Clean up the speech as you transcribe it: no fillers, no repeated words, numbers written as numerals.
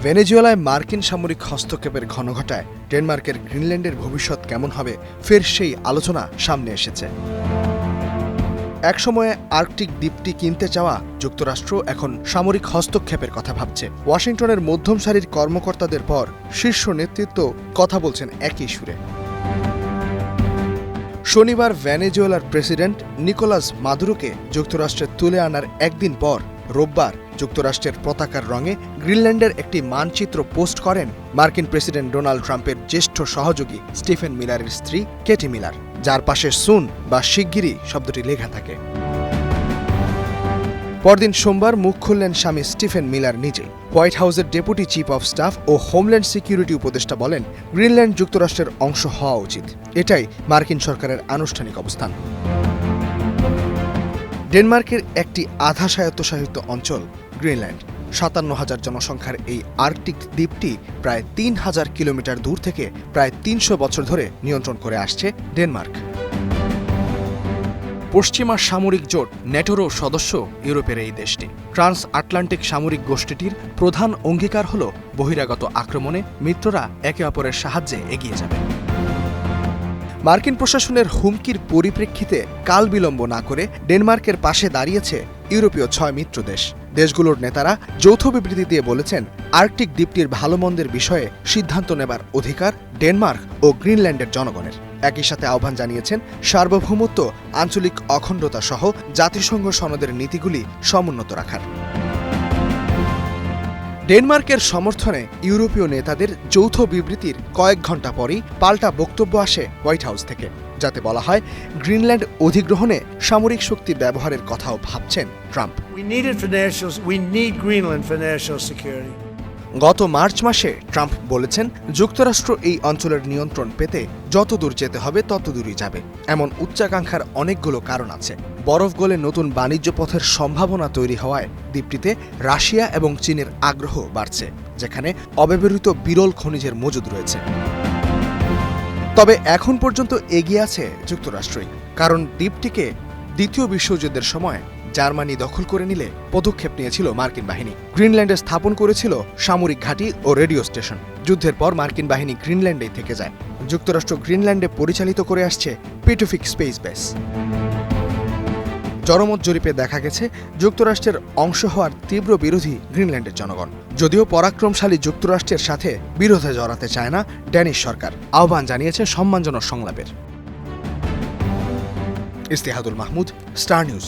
ভেনেজুয়েলায় মার্কিন সামরিক হস্তক্ষেপের ঘনঘটায় ডেনমার্কের গ্রিনল্যান্ডের ভবিষ্যৎ কেমন হবে ফের সেই আলোচনা সামনে এসেছে। একসময়ে আর্কটিক দ্বীপটি কিনতে চাওয়া যুক্তরাষ্ট্র এখন সামরিক হস্তক্ষেপের কথা ভাবছে। ওয়াশিংটনের মধ্যম সারির কর্মকর্তাদের পর শীর্ষ নেতৃত্ব কথা বলছেন একই সুরে। শনিবার ভেনেজুয়েলার প্রেসিডেন্ট নিকোলাস মাদুরোকে যুক্তরাষ্ট্রে তুলে আনার একদিন পর রোববার যুক্তরাষ্ট্রের পতাকার রঙে গ্রিনল্যান্ডের একটি মানচিত্র পোস্ট করেন মার্কিন প্রেসিডেন্ট ডোনাল্ড ট্রাম্পের জ্যেষ্ঠ সহযোগী স্টিফেন মিলারের স্ত্রী কেটি মিলার, যার পাশে সুন বা শিগগিরই শব্দটি লেখা থাকে। পরদিন সোমবার মুখ খুললেন স্বামী স্টিফেন মিলার নিজে। হোয়াইট হাউসের ডেপুটি চিফ অব স্টাফ ও হোমল্যান্ড সিকিউরিটি উপদেষ্টা বলেন, গ্রিনল্যান্ড যুক্তরাষ্ট্রের অংশ হওয়া উচিত। এটাই মার্কিন সরকারের আনুষ্ঠানিক অবস্থান। ডেনমার্কের একটি আধা স্বায়ত্তশাসিত অঞ্চল গ্রিনল্যান্ড। ৫৭,০০০ জনসংখ্যার এই আর্কটিক দ্বীপটি প্রায় ৩,০০০ কিলোমিটার দূর থেকে প্রায় ৩০০ বছর ধরে নিয়ন্ত্রণ করে আসছে ডেনমার্ক। পশ্চিমা সামরিক জোট ন্যাটোরও সদস্য ইউরোপের এই দেশটি। ট্রান্স আটলান্টিক সামরিক গোষ্ঠীটির প্রধান অঙ্গীকার হল বহিরাগত আক্রমণে মিত্ররা একে অপরের সাহায্যে এগিয়ে যাবে। মার্কিন প্রশাসনের হুমকির পরিপ্রেক্ষিতে কাল বিলম্ব না করে ডেনমার্কের পাশে দাঁড়িয়েছে ইউরোপীয় ৬ মিত্র দেশ। দেশগুলোর নেতারা যৌথ বিবৃতি দিয়ে বলেছেন, আর্কটিক দ্বীপটির ভালো মন্দের বিষয়ে সিদ্ধান্ত নেবার অধিকার ডেনমার্ক ও গ্রিনল্যান্ডের জনগণের। একই সাথে আহ্বান জানিয়েছেন সার্বভৌমত্ব, আঞ্চলিক অখণ্ডতা সহ জাতিসংঘ সনদের নীতিগুলি সমুন্নত রাখার। ডেনমার্কের সমর্থনে ইউরোপীয় নেতাদের যৌথ বিবৃতির কয়েক ঘণ্টা পরই পাল্টা বক্তব্য আসে হোয়াইট হাউস থেকে, যাতে বলা হয় গ্রিনল্যান্ড অধিগ্রহণে সামরিক শক্তি ব্যবহারের কথাও ভাবছেন ট্রাম্প। গত মার্চ মাসে ট্রাম্প বলেছেন, যুক্তরাষ্ট্র এই অঞ্চলের নিয়ন্ত্রণ পেতে যত দূর যেতে হবে তত দূরই যাবে। এমন উচ্চাকাঙ্ক্ষার অনেকগুলো কারণ আছে। বরফ গলে নতুন বাণিজ্য পথের সম্ভাবনা তৈরি হওয়ায় দ্বীপটিতে রাশিয়া এবং চীনের আগ্রহ বাড়ছে, যেখানে অব্যবহৃত বিরল খনিজের মজুদ রয়েছে। তবে এখন পর্যন্ত এগিয়ে আছে যুক্তরাষ্ট্রই, কারণ দ্বীপটিকে দ্বিতীয় বিশ্বযুদ্ধের সময় জার্মানি দখল করে নিলে পদক্ষেপ নিয়েছিল মার্কিন বাহিনী। গ্রিনল্যান্ডে স্থাপন করেছিল সামরিক ঘাঁটি ও রেডিও স্টেশন। যুদ্ধের পর মার্কিন বাহিনী গ্রিনল্যান্ডেই থেকে যায়। যুক্তরাষ্ট্র গ্রিনল্যান্ডে পরিচালিত করে আসছে পিটোফিক স্পেস বেস। জনমত জরিপে দেখা গেছে, যুক্তরাষ্ট্রের অংশ হওয়ার তীব্র বিরোধী গ্রিনল্যান্ডের জনগণ। যদিও পরাক্রমশালী যুক্তরাষ্ট্রের সাথে বিরোধে জড়াতে চায় না ড্যানিশ সরকার, আহ্বান জানিয়েছে সম্মানজনক সংলাপের। ইস্তেহাদুল মাহমুদ, স্টার নিউজ।